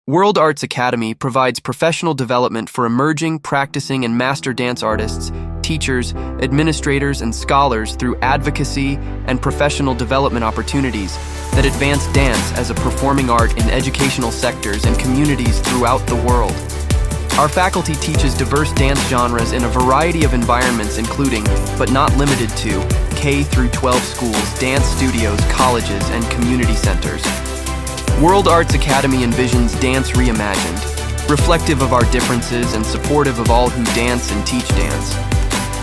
World Arts Academy provides professional development for emerging, practicing, and master dance artists, teachers, administrators, and scholars through advocacy and professional development opportunities that advance dance as a performing art in educational sectors and communities throughout the world. Our faculty teaches diverse dance genres in a variety of environments including, but not limited to, K through 12 schools, dance studios, colleges, and community centers. World Arts Academy envisions dance reimagined, reflective of our differences and supportive of all who dance and teach dance.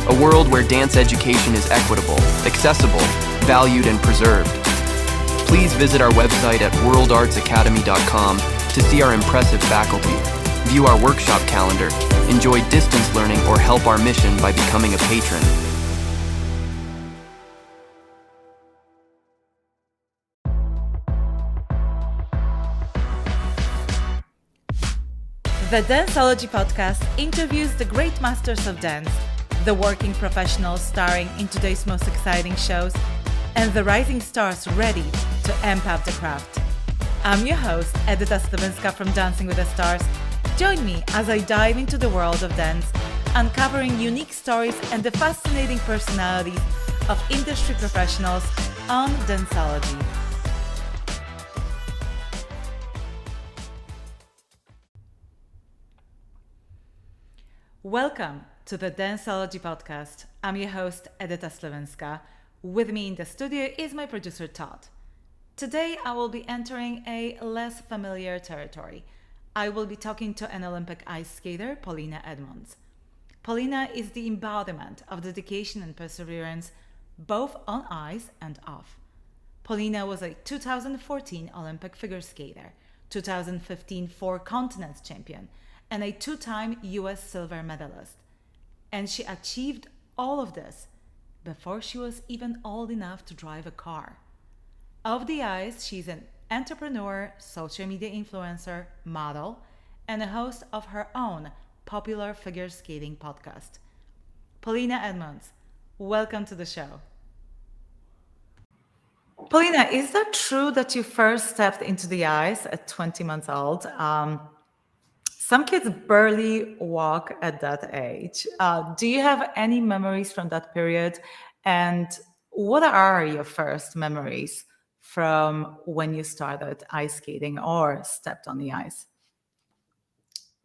A world where dance education is equitable, accessible, valued, and preserved. Please visit our website at worldartsacademy.com to see our impressive faculty, view our workshop calendar, enjoy distance learning, or help our mission by becoming a patron. The Danceology podcast interviews the great masters of dance, the working professionals starring in today's most exciting shows, and the rising stars ready to amp up the craft. I'm your host, Edyta Sliwinska from Dancing with the Stars. Join me as I dive into the world of dance, uncovering unique stories and the fascinating personalities of industry professionals on Danceology. Welcome to the Danceology podcast. I'm your host, Edyta Sliwinska. With me in the studio is my producer, Todd. Today, I will be entering a less familiar territory. I will be talking to an Olympic ice skater, Polina Edmunds. Polina is the embodiment of dedication and perseverance, both on ice and off. Polina was a 2014 Olympic figure skater, 2015 Four Continents champion, and a two-time US silver medalist. And she achieved all of this before she was even old enough to drive a car. Off the ice, she's an entrepreneur, social media influencer, model, and a host of her own popular figure skating podcast. Polina Edmunds, welcome to the show. Polina, is that true that you first stepped into the ice at 20 months old? Some kids barely walk at that age. Do you have any memories from that period? And what are your first memories from when you started ice skating or stepped on the ice?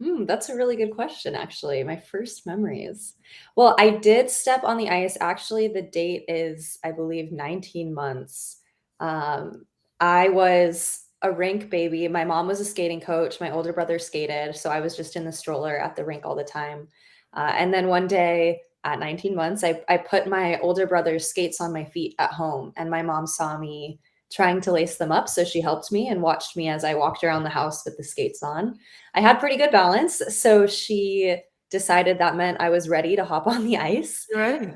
That's a really good question, actually. My first memories. Well, I did step on the ice. Actually, the date is, I believe, 19 months. I was a rink baby. My mom was a skating coach. My older brother skated. So I was just in the stroller at the rink all the time. And then one day at 19 months, I put my older brother's skates on my feet at home. And my mom saw me trying to lace them up. So she helped me and watched me as I walked around the house with the skates on. I had pretty good balance. So she decided that meant I was ready to hop on the ice. Right.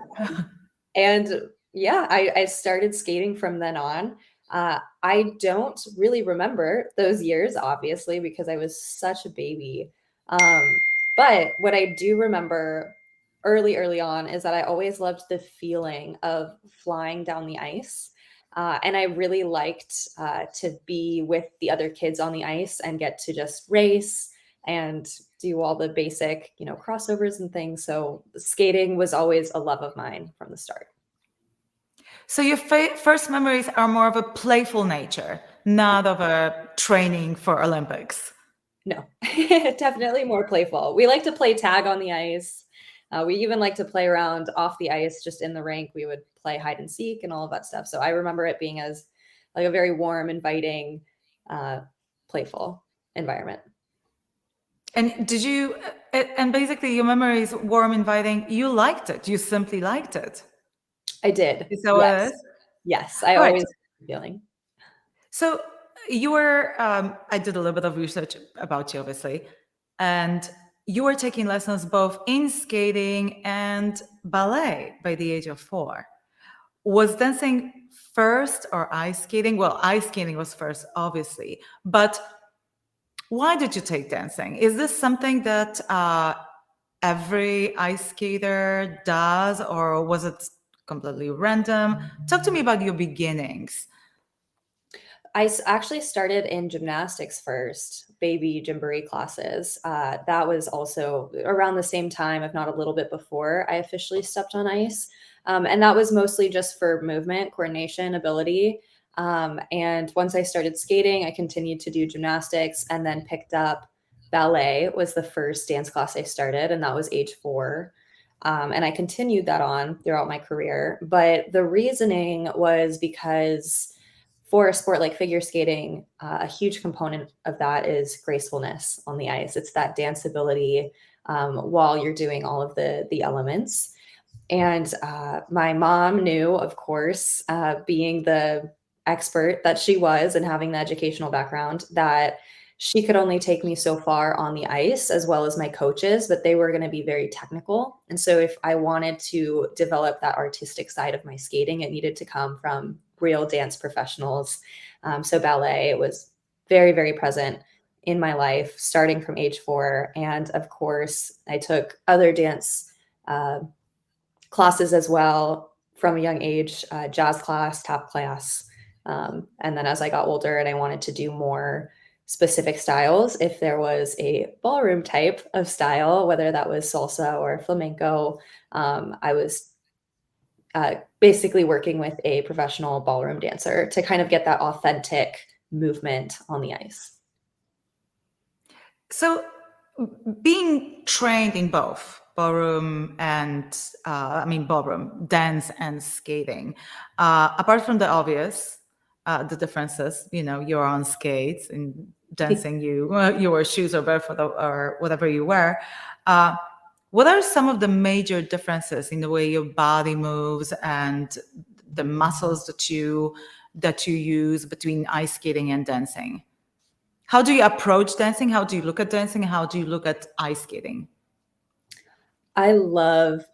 And yeah, I started skating from then on. I don't really remember those years, obviously, because I was such a baby. But what I do remember early on is that I always loved the feeling of flying down the ice. And I really liked to be with the other kids on the ice and get to just race and do all the basic, crossovers and things. So skating was always a love of mine from the start. So your first memories are more of a playful nature, not of a training for Olympics. No, definitely more playful. We like to play tag on the ice. We even like to play around off the ice, just in the rink. We would play hide and seek and all of that stuff. So I remember it being as like a very warm, inviting, playful environment. And basically your memories, warm, inviting, you liked it. You simply liked it. I did. Is that what it is? Yes, I always feeling. So you were, I did a little bit of research about you, obviously, and you were taking lessons both in skating and ballet by the age of 4. Was dancing first or ice skating? Well, ice skating was first, obviously, but why did you take dancing? Is this something that every ice skater does, or was it completely random? Talk to me about your beginnings. actually started in gymnastics first, baby gymboree classes. That was also around the same time, if not a little bit before I officially stepped on ice. And that was mostly just for movement, coordination, ability. And once I started skating, I continued to do gymnastics and then picked up ballet was the first dance class I started, and that was age 4. And I continued that on throughout my career. But the reasoning was because for a sport like figure skating, a huge component of that is gracefulness on the ice. It's that danceability while you're doing all of the elements. And my mom knew, of course, being the expert that she was and having the educational background, that she could only take me so far on the ice, as well as my coaches, but they were going to be very technical. And so if I wanted to develop that artistic side of my skating, it needed to come from real dance professionals. So ballet was very, very present in my life, starting from age 4. And of course, I took other dance classes as well from a young age, jazz class, tap class. And then as I got older and I wanted to do more specific styles, if there was a ballroom type of style, whether that was salsa or flamenco, I was basically working with a professional ballroom dancer to kind of get that authentic movement on the ice. So being trained in both ballroom and ballroom dance and skating, apart from the obvious, the differences, you're on skates and dancing, you wear shoes or barefoot or whatever you wear. What are some of the major differences in the way your body moves and the muscles that you use between ice skating and dancing? How do you approach dancing? How do you look at dancing? How do you look at ice skating? I love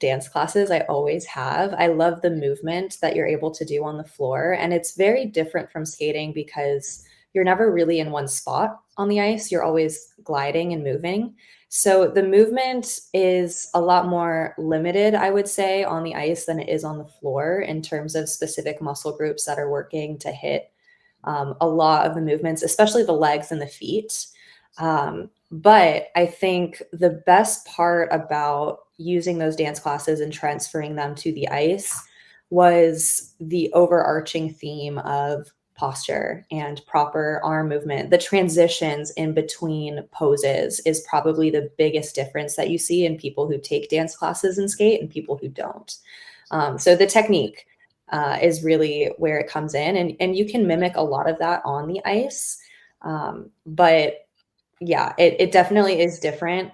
dance classes. I always have. I love the movement that you're able to do on the floor. And it's very different from skating because you're never really in one spot on the ice. You're always gliding and moving. So the movement is a lot more limited, I would say, on the ice than it is on the floor in terms of specific muscle groups that are working to hit a lot of the movements, especially the legs and the feet. But I think the best part about using those dance classes and transferring them to the ice was the overarching theme of posture and proper arm movement. The transitions in between poses is probably the biggest difference that you see in people who take dance classes and skate and people who don't. So the technique is really where it comes in, and you can mimic a lot of that on the ice. But yeah, it definitely is different.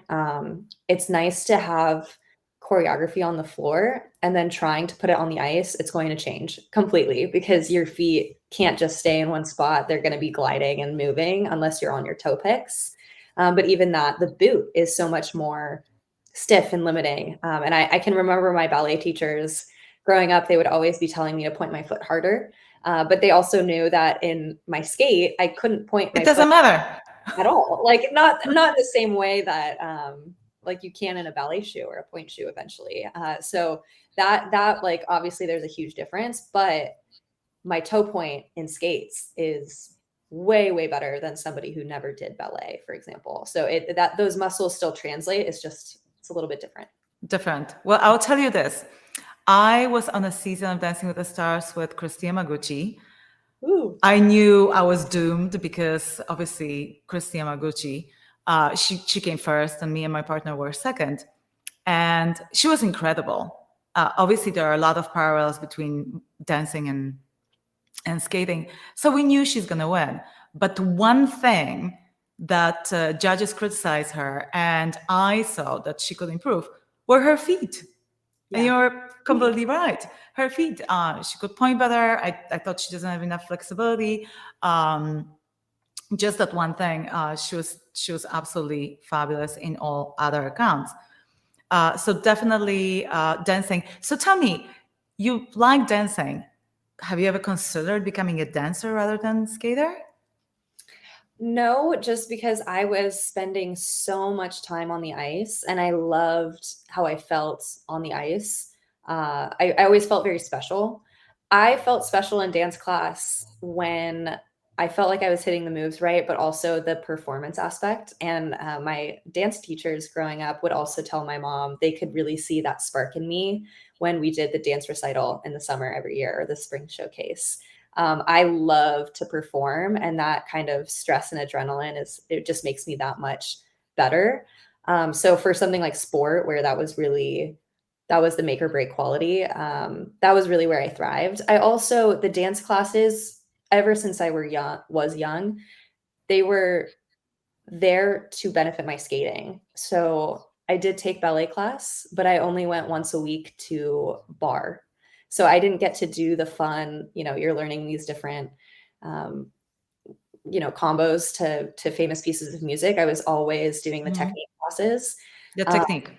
It's nice to have choreography on the floor and then trying to put it on the ice. It's going to change completely because your feet can't just stay in one spot. They're going to be gliding and moving unless you're on your toe picks. But even that, the boot is so much more stiff and limiting. And I can remember my ballet teachers growing up, they would always be telling me to point my foot harder. But they also knew that in my skate, I couldn't point my foot. It doesn't matter at all. Like not the same way that like you can in a ballet shoe or a point shoe eventually. So that like obviously there's a huge difference, but my toe point in skates is way better than somebody who never did ballet, for example. So that those muscles still translate. It's a little bit different. Well, I'll tell you this. I was on a season of Dancing with the Stars with Christy Yamaguchi. Ooh. I knew I was doomed because obviously Christy Yamaguchi, she came first and me and my partner were second. And she was incredible. Obviously, there are a lot of parallels between dancing and skating. So we knew she's going to win. But one thing that judges criticized her, and I saw that she could improve, were her feet. Yeah. And you're completely right. Her feet, she could point better. I thought she doesn't have enough flexibility. Just that one thing, she was absolutely fabulous in all other accounts. So definitely dancing. So tell me, you like dancing. Have you ever considered becoming a dancer rather than skater? No, just because I was spending so much time on the ice and I loved how I felt on the ice. I always felt very special. I felt special in dance class when I felt like I was hitting the moves right, but also the performance aspect. And my dance teachers growing up would also tell my mom they could really see that spark in me when we did the dance recital in the summer every year, or the spring showcase. I love to perform, and that kind of stress and adrenaline it just makes me that much better. So for something like sport, where that was the make or break quality, that was really where I thrived. I also, the dance classes, ever since I was young, they were there to benefit my skating. So I did take ballet class, but I only went once a week to bar. So I didn't get to do the fun, you're learning these different um, combos to famous pieces of music. I was always doing the technique classes. The Uh, technique.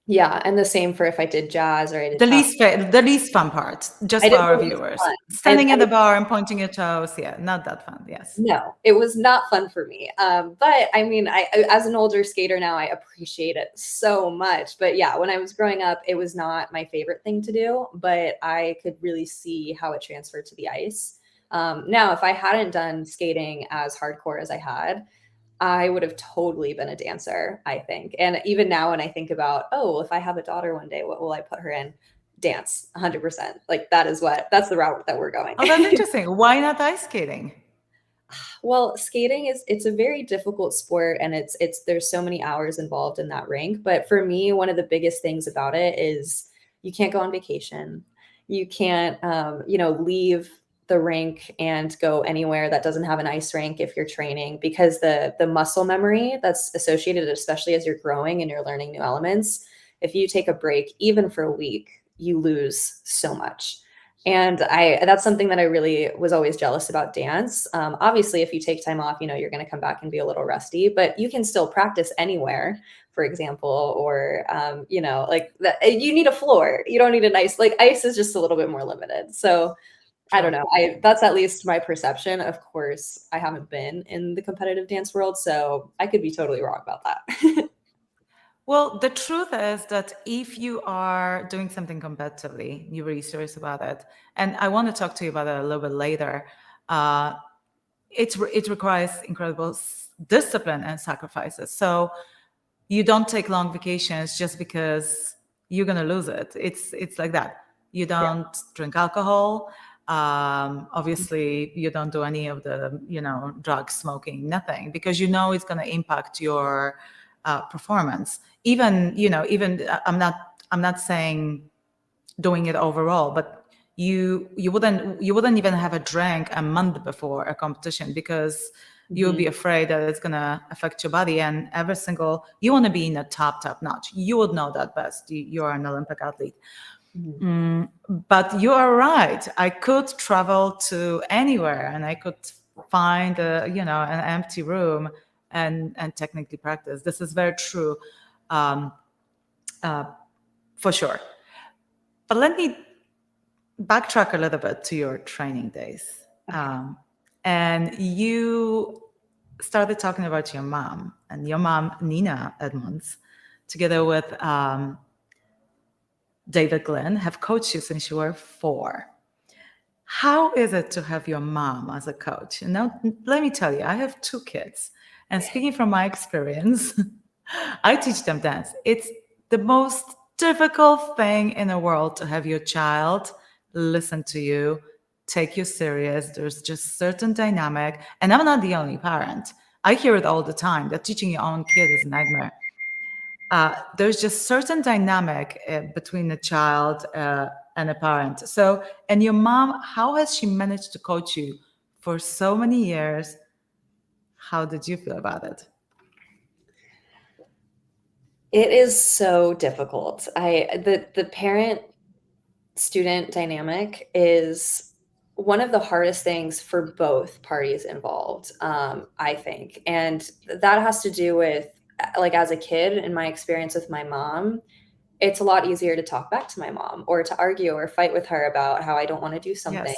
yeah, and the same for if I did jazz or I did The least fun part, just I for did our the least viewers. fun. Standing at the bar and pointing your toes. Yeah, not that fun. Yes. No, it was not fun for me. But I mean, as an older skater now, I appreciate it so much. But yeah, when I was growing up, it was not my favorite thing to do, but I could really see how it transferred to the ice. Now, if I hadn't done skating as hardcore as I had, I would have totally been a dancer, I think. And even now, when I think about, oh, if I have a daughter one day, what will I put her in? Dance, 100%. Like that's the route that we're going. Oh, that's interesting. Why not ice skating? Well, skating it's a very difficult sport, and there's so many hours involved in that rink. But for me, one of the biggest things about it is you can't go on vacation. You can't, leave the rink and go anywhere that doesn't have an ice rink if you're training, because the muscle memory that's associated, especially as you're growing and you're learning new elements, if you take a break, even for a week, you lose so much. And that's something that I really was always jealous about dance. Obviously, if you take time off, you're going to come back and be a little rusty, but you can still practice anywhere, for example, or, like that, you need a floor. You don't need a nice, like ice is just a little bit more limited. So I don't know. That's at least my perception. Of course, I haven't been in the competitive dance world, so I could be totally wrong about that. Well, the truth is that if you are doing something competitively, you're really serious about it, and I want to talk to you about it a little bit later. It requires incredible discipline and sacrifices. So you don't take long vacations just because you're gonna lose it. It's like that. You don't drink alcohol. Obviously, you don't do any of the drugs, smoking, nothing, because it's gonna impact your performance. Even I'm not saying doing it overall, but you wouldn't even have a drink a month before a competition, because you'll be afraid that it's gonna affect your body. And you want to be in a top notch. You would know that best. You're an Olympic athlete. But you are right. I could travel to anywhere and I could find an empty room and technically practice. This is very true, for sure. But let me backtrack a little bit to your training days. And you started talking about your mom, and your mom, Nina Edmunds, together with David Glenn, have coached you since you were 4. How is it to have your mom as a coach? And now, let me tell you, I have 2 kids. And speaking from my experience, I teach them dance. It's the most difficult thing in the world to have your child listen to you, take you serious. There's just certain dynamic. And I'm not the only parent. I hear it all the time, that teaching your own kid is a nightmare. There's just certain dynamic between a child and a parent. So, and your mom, how has she managed to coach you for so many years? How did you feel about it? It is so difficult. The parent student dynamic is one of the hardest things for both parties involved, I think. And that has to do with, like, as a kid, in my experience with my mom, it's a lot easier to talk back to my mom or to argue or fight with her about how I don't want to do something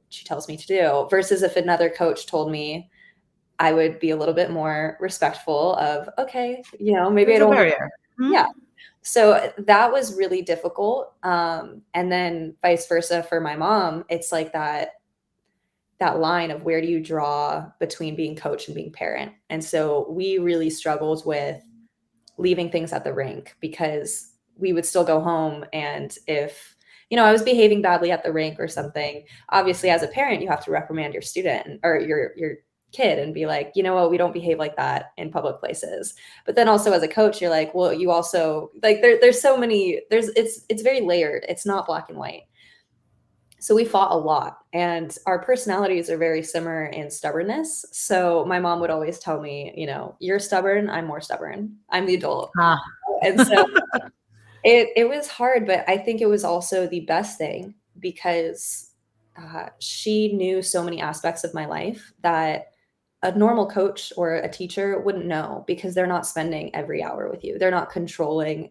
she tells me to do, versus if another coach told me, I would be a little bit more respectful of, okay, maybe There's I don't a barrier. yeah, So that was really difficult. And then vice versa for my mom, it's like that line of where do you draw between being coach and being parent. And so we really struggled with leaving things at the rink because we would still go home, and if I was behaving badly at the rink or something, obviously as a parent you have to reprimand your student or your kid and be like, you know what, we don't behave like that in public places. But then also as a coach, you're like, well, you also like there's so many, it's very layered. It's not black and white. So we fought a lot, and our personalities are very similar in stubbornness. So my mom would always tell me, you're stubborn, I'm more stubborn. I'm the adult. Ah. And so it was hard, but I think it was also the best thing because she knew so many aspects of my life that a normal coach or a teacher wouldn't know, because they're not spending every hour with you. They're not controlling,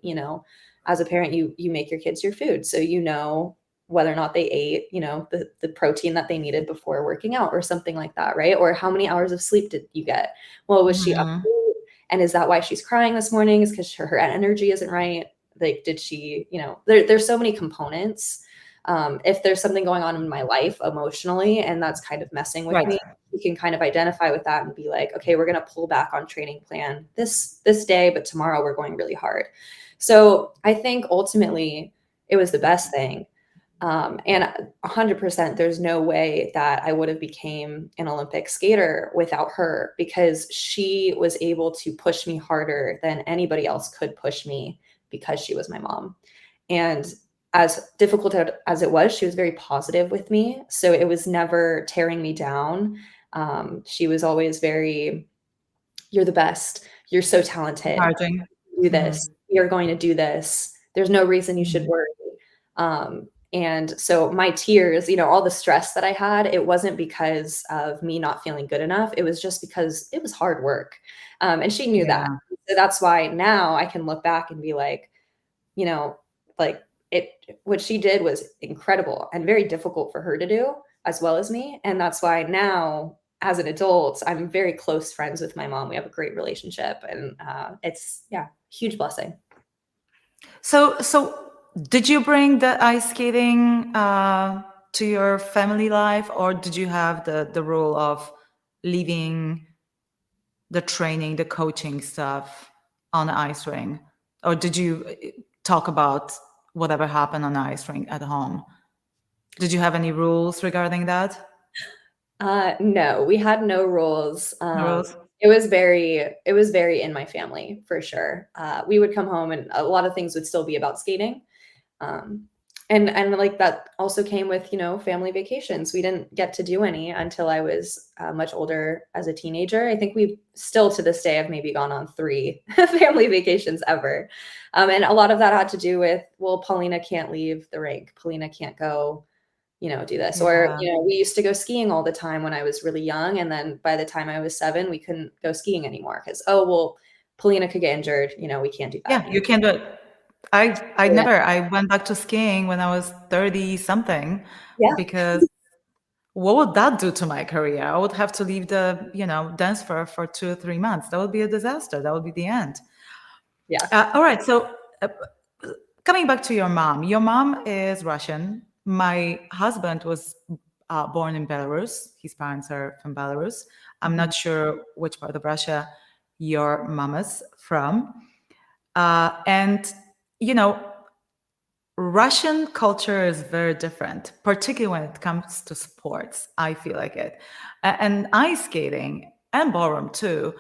as a parent, you make your kids your food. So whether or not they ate, the protein that they needed before working out or something like that, right? Or how many hours of sleep did you get? Well, was she up late? And is that why she's crying this morning? Is because her energy isn't right? Like, did she, there's so many components. If there's something going on in my life emotionally, and that's kind of messing with me, you can kind of identify with that and be like, okay, we're going to pull back on training plan this day, but tomorrow we're going really hard. So I think ultimately it was the best thing. And 100%, there's no way that I would have became an Olympic skater without her, because she was able to push me harder than anybody else could push me, because she was my mom. And as difficult as it was, she was very positive with me. So it was never tearing me down. She was always very, you're the best. You're so talented. Do this. You're going to do this. There's no reason you should worry. And so my tears, all the stress that I had, it wasn't because of me not feeling good enough. It was just because it was hard work. And she knew that. So that's why now I can look back and be like, what she did was incredible and very difficult for her to do, as well as me. And that's why now, as an adult, I'm very close friends with my mom. We have a great relationship, and it's huge blessing. So did you bring the ice skating to your family life, or did you have the rule of leaving the training, the coaching stuff on the ice rink? Or did you talk about whatever happened on the ice rink at home? Did you have any rules regarding that? No, we had no rules. It was very in my family, for sure. We would come home and a lot of things would still be about skating. And like that also came with, family vacations. We didn't get to do any until I was much older as a teenager. I think we still to this day have maybe gone on 3 family vacations ever. And a lot of that had to do with, well, Polina can't leave the rink. Polina can't go, do this. Yeah. Or, we used to go skiing all the time when I was really young. And then by the time I was 7, we couldn't go skiing anymore because, Polina could get injured. We can't do that. Yeah, you can't do it. I went back to skiing when I was 30 something, because what would that do to my career? I would have to leave the, dance for 2 or 3 months. That would be a disaster. That would be the end. Yeah. All right. So coming back to your mom is Russian. My husband was born in Belarus. His parents are from Belarus. I'm not sure which part of Russia your mom is from. And Russian culture is very different, particularly when it comes to sports. I feel like it, and ice skating and ballroom too.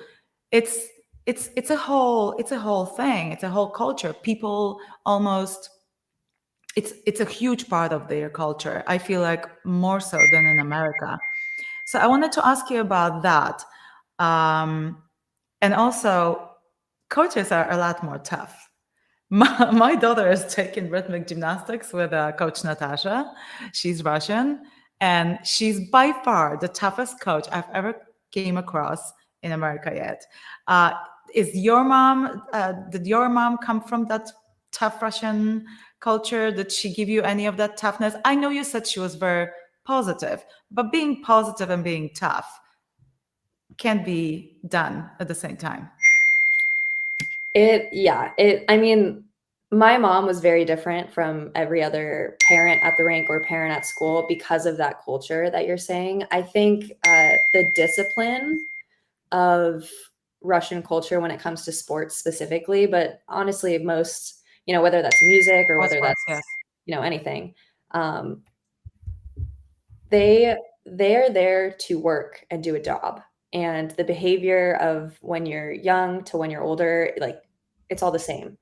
It's a whole thing. It's a whole culture. People almost. It's a huge part of their culture. I feel like more so than in America. So I wanted to ask you about that, and also coaches are a lot more tough. My daughter is taking rhythmic gymnastics with Coach Natasha. She's Russian, and she's by far the toughest coach I've ever came across in America yet. Is your mom? Did your mom come from that tough Russian culture? Did she give you any of that toughness? I know you said she was very positive, but being positive and being tough can't be done at the same time. I mean, My mom was very different from every other parent at the rink or parent at school because of that culture that you're saying. I think the discipline of Russian culture when it comes to sports specifically, but honestly, most, whether that's music or All whether sports, that's, yes. anything, they they're there to work and do a job. And the behavior of when you're young to when you're older, like it's all the same.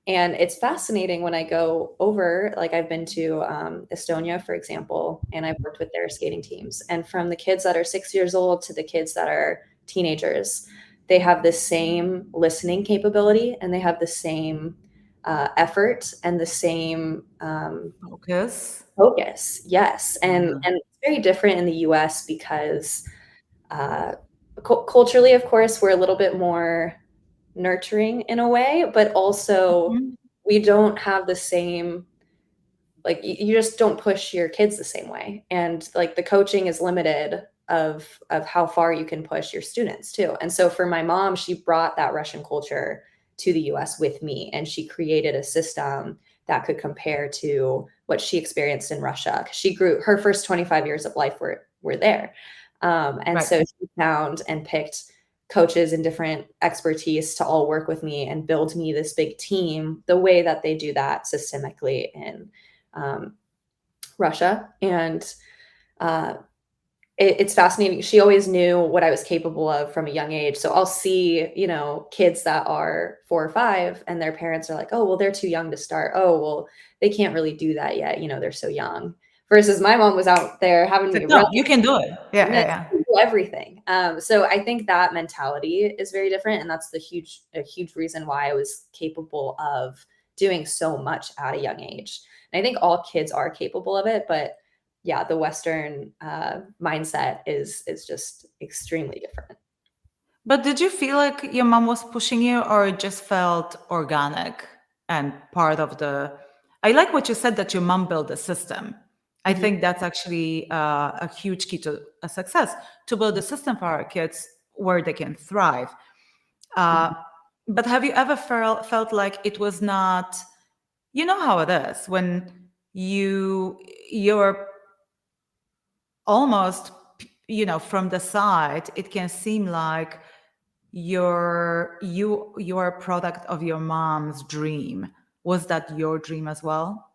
And it's fascinating when I go over, like I've been to Estonia, for example, and I've worked with their skating teams. And from the kids that are 6 years old to the kids that are teenagers, they have the same listening capability and they have the same effort and the same Focus. focus. Yes. And, Yeah. and it's very different in the US because culturally, of course, we're a little bit more nurturing in a way, but also Mhm. we don't have the same, like you just don't push your kids the same way. And like the coaching is limited of how far you can push your students too. And so for my mom, she brought that Russian culture to the US with me and she created a system that could compare to what she experienced in Russia. 'Cause she grew her first 25 years of life were there. And Right. so she found and picked coaches and different expertise to all work with me and build me this big team the way that they do that systemically in um, Russia. And uh, it's fascinating. She always knew what I was capable of from a young age. So I'll see, kids that are 4 or 5 and their parents are like, oh, well, they're too young to start. Oh, well, they can't really do that yet. They're so young. Versus my mom was out there having It's me like, run no, you can do it. Yeah, yeah, yeah. everything. So I think that mentality is very different. And that's a huge reason why I was capable of doing so much at a young age. And I think all kids are capable of it, but yeah, the Western mindset is just extremely different. But did you feel like your mom was pushing you, or it just felt organic and part of the? I like what you said that your mom built a system. I Mhm. think that's actually a huge key to a success, to build a system for our kids where they can thrive. Uh, Mhm. but have you ever felt like it was not? You know how it is when you're almost, from the side, it can seem like you're a product of your mom's dream. Was that your dream as well?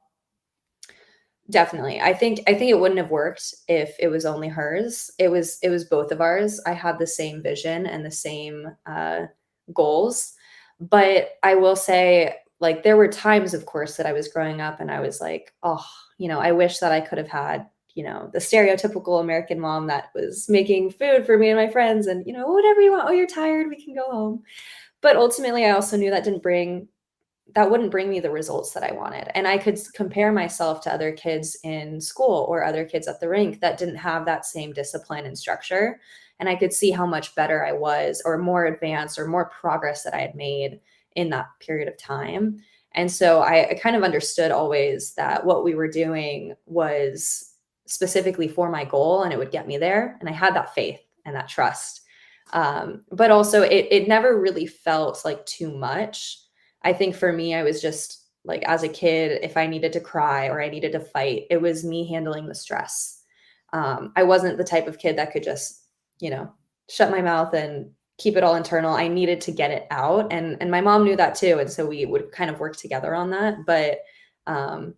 Definitely. I think it wouldn't have worked if it was only hers. It was both of ours. I had the same vision and the same goals. But I will say, like, there were times, of course, that I was growing up and I was like, oh, I wish that I could have had, the stereotypical American mom that was making food for me and my friends and, whatever you want. Oh, you're tired, we can go home. But ultimately, I also knew that wouldn't bring me the results that I wanted. And I could compare myself to other kids in school or other kids at the rink that didn't have that same discipline and structure. And I could see how much better I was or more advanced or more progress that I had made in that period of time. And so I kind of understood always that what we were doing was specifically for my goal and it would get me there. And I had that faith and that trust. But also it never really felt like too much. I think for me, I was just like, as a kid, if I needed to cry or I needed to fight, it was me handling the stress. I wasn't the type of kid that could just, you know, shut my mouth and keep it all internal. I needed to get it out. And my mom knew that too. And so we would kind of work together on that. But um,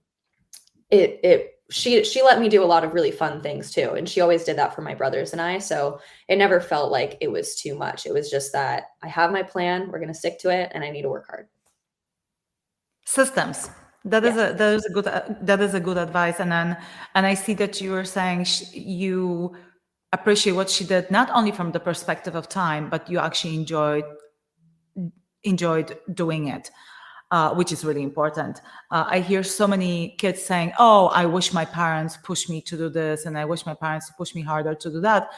she let me do a lot of really fun things too. And she always did that for my brothers and I. So it never felt like it was too much. It was just that I have my plan, we're going to stick to it, and I need to work hard. Systems. That is Yes. a good advice. And I see that you were saying you appreciate what she did, not only from the perspective of time, but you actually enjoyed doing it, which is really important. I hear so many kids saying, "Oh, I wish my parents pushed me to do this, and I wish my parents pushed me harder to do that."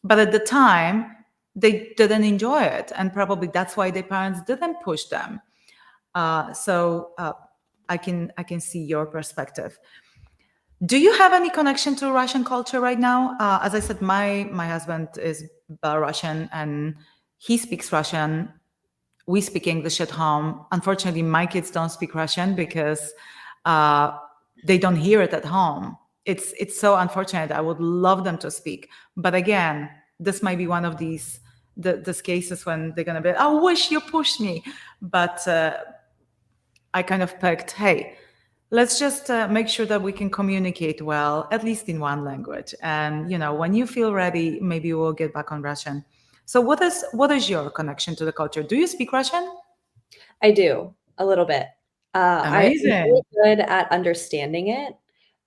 But at the time, they didn't enjoy it, and probably that's why their parents didn't push them. So I can see your perspective. Do you have any connection to Russian culture right now? As I said, my husband is Belarusian and he speaks Russian we speak English at home. Unfortunately, my kids don't speak Russian because uh, they don't hear it at home. It's so unfortunate. I would love them to speak, but again, this might be one of these cases when they're gonna be, I wish you pushed me, but I kind of picked, hey, let's just make sure that we can communicate well, at least in one language. And when you feel ready, maybe we'll get back on Russian. So what is your connection to the culture? Do you speak Russian? I do, a little bit. I'm really Amazing. good at understanding it.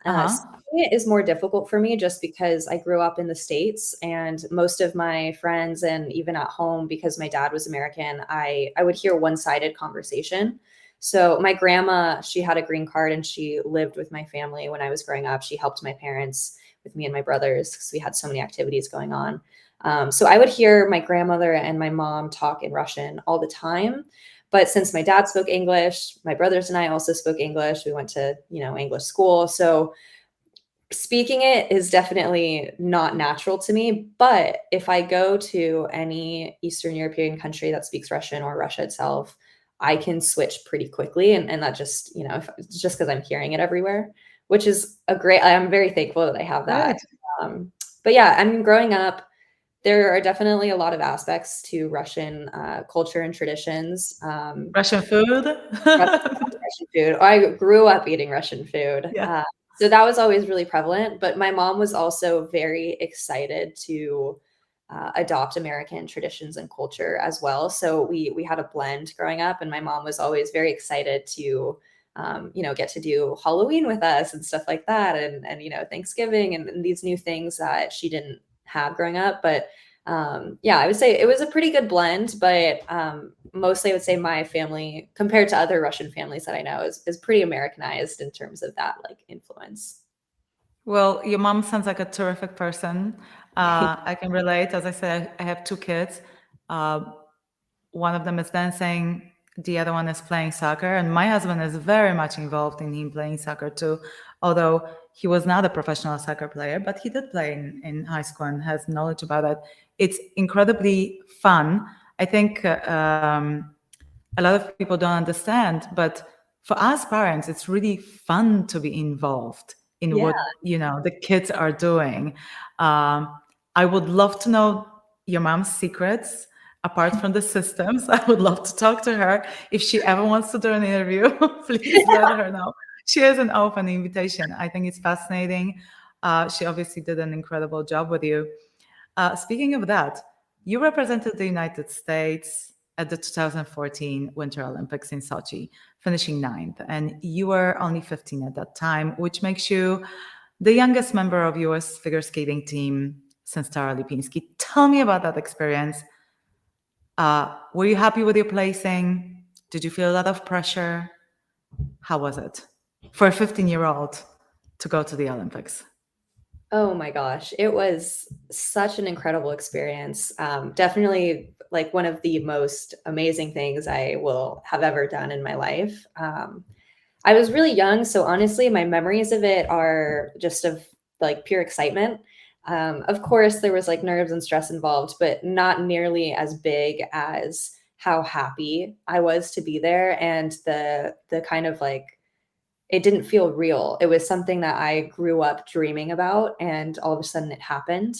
Uh-huh. Speaking it is more difficult for me just because I grew up in the States, and most of my friends and even at home, because my dad was American, I would hear one-sided conversation. So my grandma, she had a green card and she lived with my family when I was growing up. She helped my parents with me and my brothers because we had so many activities going on. So I would hear my grandmother and my mom talk in Russian all the time. But since my dad spoke English, my brothers and I also spoke English. We went to, English school. So speaking it is definitely not natural to me. But if I go to any Eastern European country that speaks Russian or Russia itself, I can switch pretty quickly. And that just, if, it's just because I'm hearing it everywhere, which is I'm very thankful that I have that. Great. But yeah, I mean, growing up, there are definitely a lot of aspects to Russian culture and traditions. Russian food? Russian food. I grew up eating Russian food. Yeah. So that was always really prevalent. But my mom was also very excited to adopt American traditions and culture as well. So we had a blend growing up, and my mom was always very excited to get to do Halloween with us and stuff like that, and Thanksgiving and these new things that she didn't have growing up. But yeah, I would say it was a pretty good blend, but mostly I would say my family, compared to other Russian families that I know, is pretty Americanized in terms of that like influence. Well, your mom sounds like a terrific person. I can relate. As I said, I have two kids. Uh, One of them is dancing, the other one is playing soccer, and my husband is very much involved in him playing soccer too. Although he was not a professional soccer player, but he did play in high school and has knowledge about it. It's incredibly fun. I think a lot of people don't understand, but for us parents, it's really fun to be involved in Yeah. what the kids are doing. I would love to know your mom's secrets apart from the systems. I would love to talk to her. If she ever wants to do an interview, please let her know. She has an open invitation. I think it's fascinating. She obviously did an incredible job with you. Speaking of that, you represented the United States at the 2014 Winter Olympics in Sochi, finishing ninth, and you were only 15 at that time, which makes you the youngest member of US figure skating team since Tara Lipinski. Tell me about that experience. Were you happy with your placing? Did you feel a lot of pressure? How was it for a 15-year-old to go to the Olympics? Oh my gosh, it was such an incredible experience. Definitely like one of the most amazing things I will have ever done in my life. I was really young, so honestly, my memories of it are just of like pure excitement. Of course, there was like nerves and stress involved, but not nearly as big as how happy I was to be there, and the kind of like it didn't feel real. It was something that I grew up dreaming about, and all of a sudden it happened.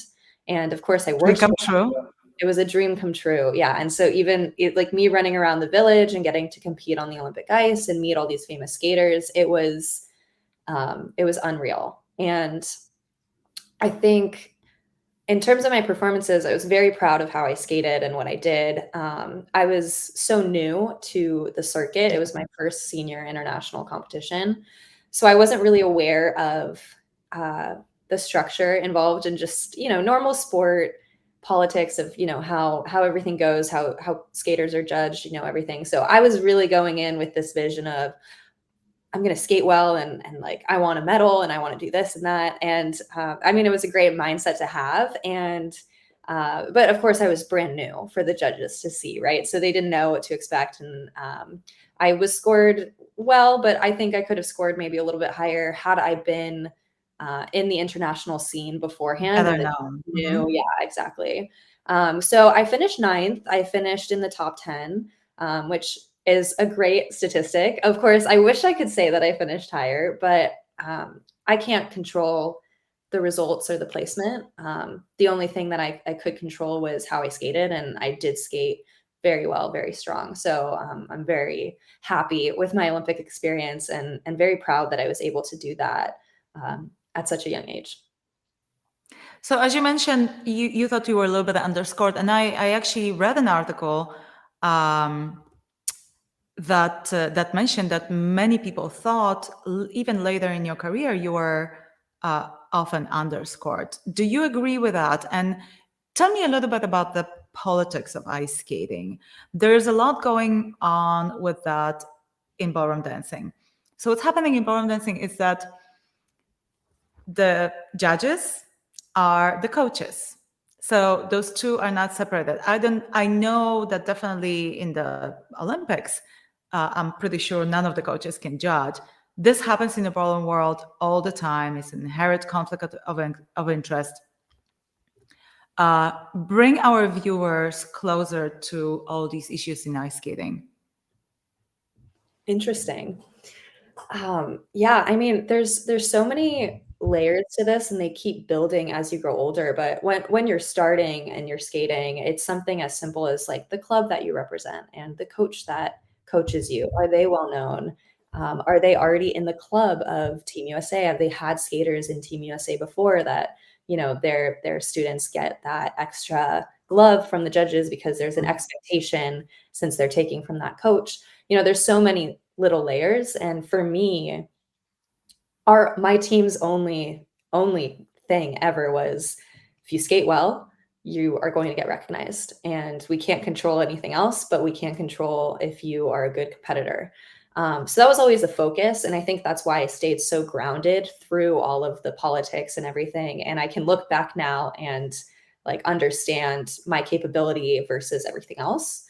And of course, I Dream worked come for true. it. It was a dream come true. Yeah. And so even like me running around the village and getting to compete on the Olympic ice and meet all these famous skaters, it was unreal. And I think in terms of my performances, I was very proud of how I skated and what I did. I was so new to the circuit. It was my first senior international competition. So I wasn't really aware of the structure involved in just, normal sport politics of, how everything goes, how skaters are judged, everything. So I was really going in with this vision of, I'm going to skate well and like I want a medal and I want to do this and that. And I mean, it was a great mindset to have. And but of course, I was brand new for the judges to see, right? So they didn't know what to expect. And I was scored well, but I think I could have scored maybe a little bit higher had I been in the international scene beforehand. Better And the known. new, yeah, exactly. So I finished ninth. I finished in the top 10. which is a great statistic. Of course, I wish I could say that I finished higher, but I can't control the results or the placement. The only thing that I could control was how I skated, and I did skate very well, very strong. So I'm very happy with my Olympic experience and very proud that I was able to do that at such a young age. So as you mentioned, you thought you were a little bit underscored, and I actually read an article that mentioned that many people thought even later in your career you were often underscored. Do you agree with that? And tell me a little bit about the politics of ice skating. There's a lot going on with that in ballroom dancing. So what's happening in ballroom dancing is that the judges are the coaches. So those two are not separated. I know that definitely in the Olympics, I'm pretty sure none of the coaches can judge. This happens in the ballroom world all the time. It's an inherent conflict of interest. Bring our viewers closer to all these issues in ice skating. Interesting. Yeah, I mean, there's so many layers to this, and they keep building as you grow older. But when you're starting and you're skating, it's something as simple as like the club that you represent and the coach that coaches you. Are they well known? Are they already in the club of Team USA? Have they had skaters in Team USA before that, their students get that extra glove from the judges because there's an expectation since they're taking from that coach? There's so many little layers. And for me, my team's only thing ever was, if you skate well, you are going to get recognized. And we can't control anything else, but we can control if you are a good competitor. So that was always the focus. And I think that's why I stayed so grounded through all of the politics and everything. And I can look back now and like understand my capability versus everything else.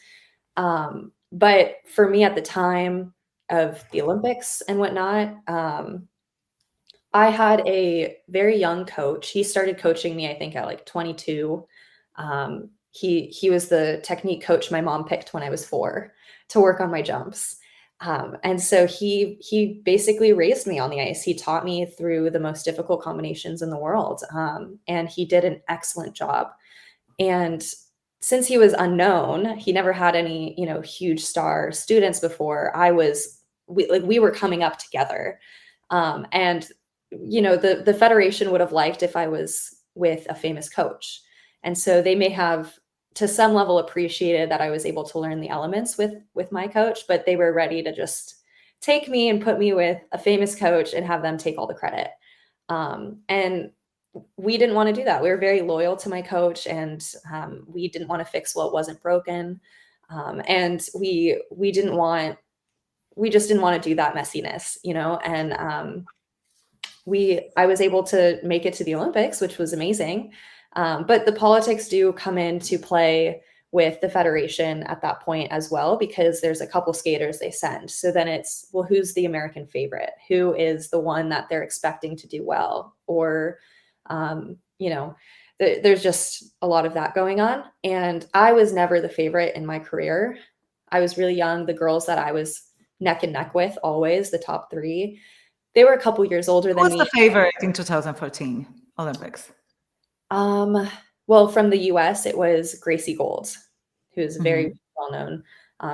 But for me at the time of the Olympics and whatnot, I had a very young coach. He started coaching me, I think, at like 22. He was the technique coach my mom picked when I was 4 to work on my jumps. And so he basically raised me on the ice. He taught me through the most difficult combinations in the world. And he did an excellent job. And since he was unknown, he never had any, huge star students before. We were coming up together. And the federation would have liked if I was with a famous coach. And so they may have to some level appreciated that I was able to learn the elements with my coach, but they were ready to just take me and put me with a famous coach and have them take all the credit. And we didn't want to do that. We were very loyal to my coach, and we didn't want to fix what wasn't broken. And we just didn't want to do that messiness, and I was able to make it to the Olympics, which was amazing. But the politics do come into play with the federation at that point as well, because there's a couple skaters they send. So then it's, well, who's the American favorite? Who is the one that they're expecting to do well? Or, there's just a lot of that going on. And I was never the favorite in my career. I was really young. The girls that I was neck and neck with, always the top 3, they were a couple years older than me. Who was the favorite in 2014 Olympics? Well, from the US, it was Gracie Gold, who's a very well-known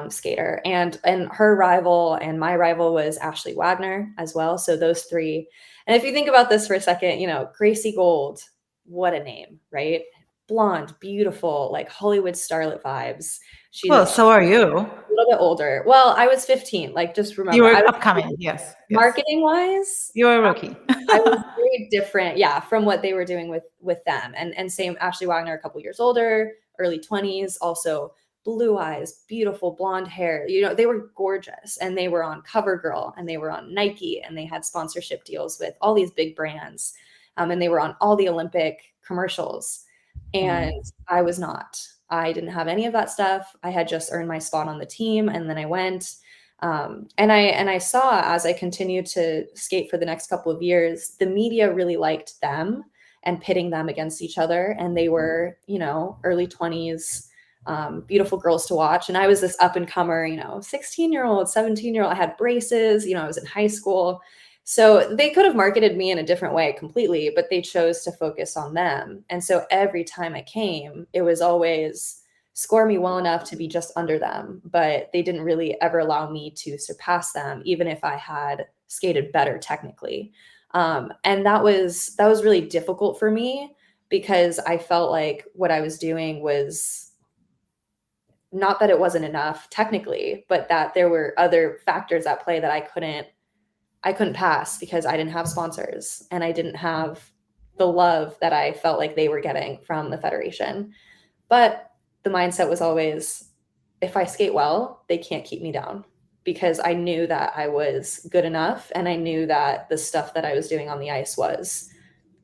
skater. And her rival and my rival was Ashley Wagner as well. So those 3. And if you think about this for a second, Gracie Gold, what a name, right? Blonde, beautiful, like Hollywood starlet vibes. So are you. A little bit older. Well, I was 15. Like, just remember, you were I was upcoming. Yes. Marketing wise, you were a rookie. I was very different, from what they were doing with them. And same, Ashley Wagner, a couple years older, early 20s, also blue eyes, beautiful blonde hair. They were gorgeous, and they were on CoverGirl, and they were on Nike, and they had sponsorship deals with all these big brands, and they were on all the Olympic commercials. And I was not. I didn't have any of that stuff. I had just earned my spot on the team, and then I went. And I saw, as I continued to skate for the next couple of years, the media really liked them and pitting them against each other. And they were, early 20s, beautiful girls to watch. And I was this up and comer, 16-year-old, 17-year-old. I had braces, I was in high school. So they could have marketed me in a different way completely, but they chose to focus on them. And so every time I came, it was always score me well enough to be just under them, but they didn't really ever allow me to surpass them, even if I had skated better technically. And that was really difficult for me because I felt like what I was doing was not that it wasn't enough technically, but that there were other factors at play that I couldn't pass because I didn't have sponsors and I didn't have the love that I felt like they were getting from the federation. But the mindset was always, if I skate well, they can't keep me down, because I knew that I was good enough and I knew that the stuff that I was doing on the ice was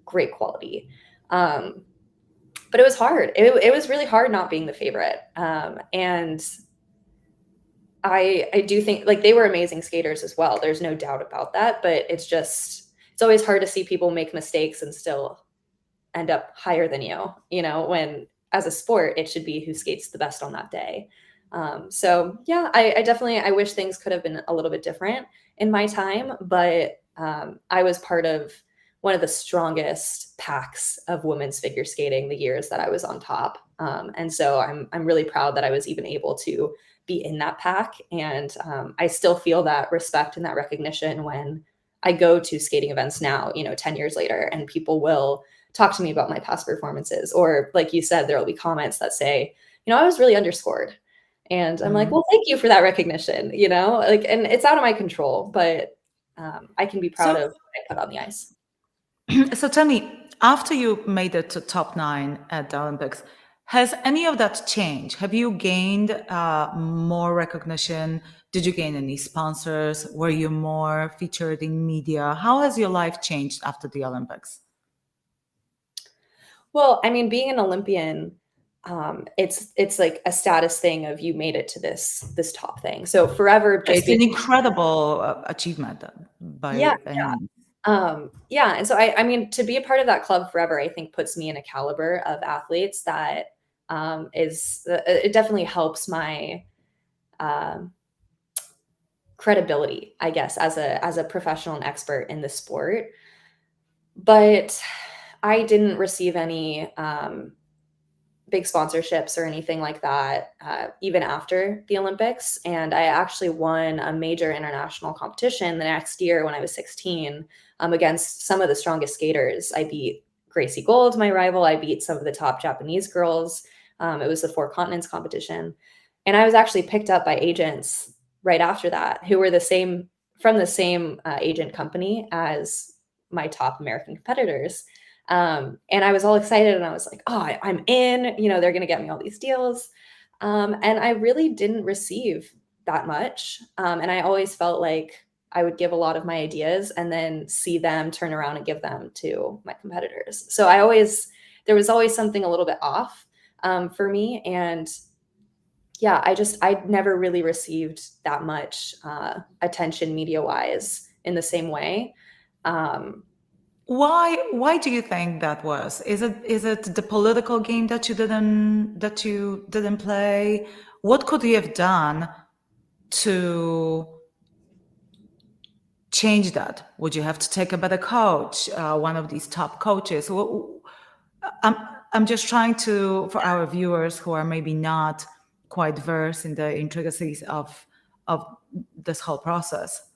great quality. But it was hard. It was really hard not being the favorite. And I do think like they were amazing skaters as well. There's no doubt about that, but it's always hard to see people make mistakes and still end up higher than you, when as a sport, it should be who skates the best on that day. So yeah, I wish things could have been a little bit different in my time, but I was part of one of the strongest packs of women's figure skating the years that I was on top. And so I'm really proud that I was even able to be in that pack. And I still feel that respect and that recognition when I go to skating events now, 10 years later, and people will talk to me about my past performances. Or like you said, there'll be comments that say, I was really underscored. And I'm like, well, thank you for that recognition, and it's out of my control, but I can be proud of what I put on the ice. So tell me, after you made it to top 9 at the Olympics, has any of that changed? Have you gained more recognition? Did you gain any sponsors? Were you more featured in media? How has your life changed after the Olympics? Well, I mean, being an Olympian, it's like a status thing of you made it to this top thing. So forever, it's an incredible achievement by any means. Yeah. And so I mean, to be a part of that club forever, I think puts me in a caliber of athletes that it definitely helps my credibility, I guess, as a professional and expert in the sport. But I didn't receive any big sponsorships or anything like that, even after the Olympics. And I actually won a major international competition the next year when I was 16 against some of the strongest skaters. I beat Gracie Gold, my rival. I beat some of the top Japanese girls. It was the Four Continents competition. And I was actually picked up by agents right after that who were from the same agent company as my top American competitors. And I was all excited and I was like, oh, I'm in, they're going to get me all these deals. And I really didn't receive that much. And I always felt like I would give a lot of my ideas and then see them turn around and give them to my competitors. So there was always something a little bit off for me. And yeah, I never really received that much attention media-wise in the same way. Why do you think that was? Is it the political game that you didn't play? What could you have done to change that? Would you have to take a better coach, one of these top coaches? I'm just trying to, for our viewers who are maybe not quite versed in the intricacies of this whole process.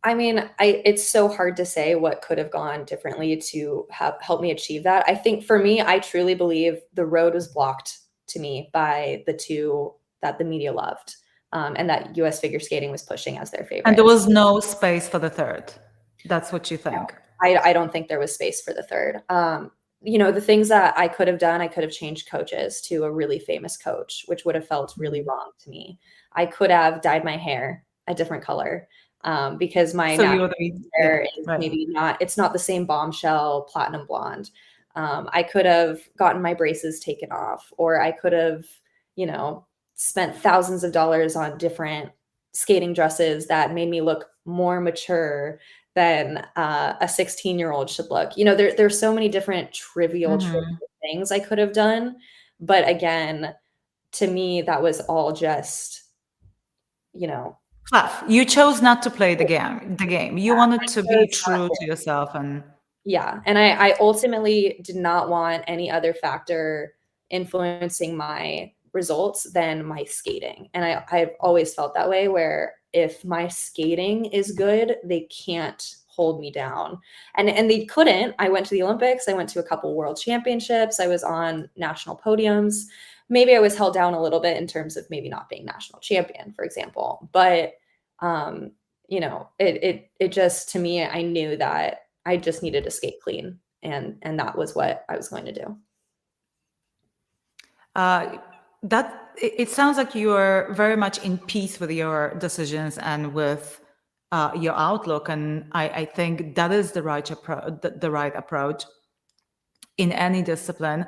I mean, it's so hard to say what could have gone differently to help me achieve that. I think for me, I truly believe the road was blocked to me by the two that the media loved, and that US figure skating was pushing as their favorite. And there was no space for the third. That's what you think? No, I don't think there was space for the third. The things that I could have done, I could have changed coaches to a really famous coach, which would have felt really wrong to me. I could have dyed my hair a different color. Because my hair is maybe it's not the same bombshell platinum blonde. I could have gotten my braces taken off, or I could have, spent thousands of dollars on different skating dresses that made me look more mature than a 16-year-old should look. There's so many different trivial things I could have done. But again, to me, that was all just, you know, Fluff. You chose not to play the game. You wanted to be chose not true to. to yourself and Yeah, and I ultimately did not want any other factor influencing my results than my skating, and I've always felt that way, where if my skating is good, they can't hold me down, and they couldn't. I went to the Olympics, I went to a couple world championships, I was on national podiums. Maybe I was held down a little bit in terms of maybe not being national champion, for example, but, you know, it just, to me, I knew that I just needed to skate clean, and that was what I was going to do. it sounds like you are very much in peace with your decisions and with your outlook, and I think that is the right approach. The right approach in any discipline.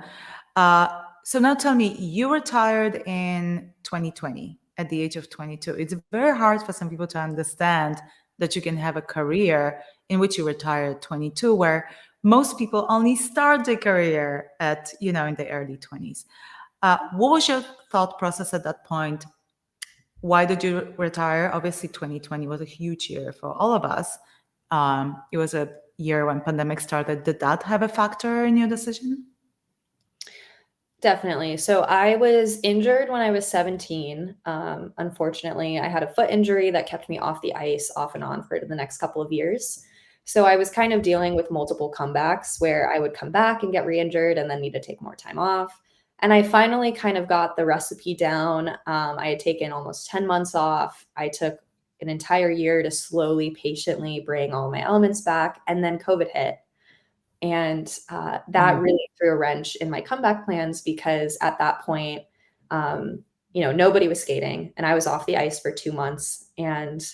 So now tell me, you retired in 2020 at the age of 22. It's very hard for some people to understand that you can have a career in which you retire at 22, where most people only start their career at, in the early 20s. What was your thought process at that point? Why did you retire? Obviously, 2020 was a huge year for all of us. It was a year when pandemic started. Did that have a factor in your decision? Definitely. So I was injured when I was 17. Unfortunately, I had a foot injury that kept me off the ice off and on for the next couple of years. So I was kind of dealing with multiple comebacks where I would come back and get re-injured and then need to take more time off. And I finally kind of got the recipe down. I had taken almost 10 months off. I took an entire year to slowly, patiently bring all my elements back. And then COVID hit. And that really threw a wrench in my comeback plans, because at that point, nobody was skating and I was off the ice for 2 months, and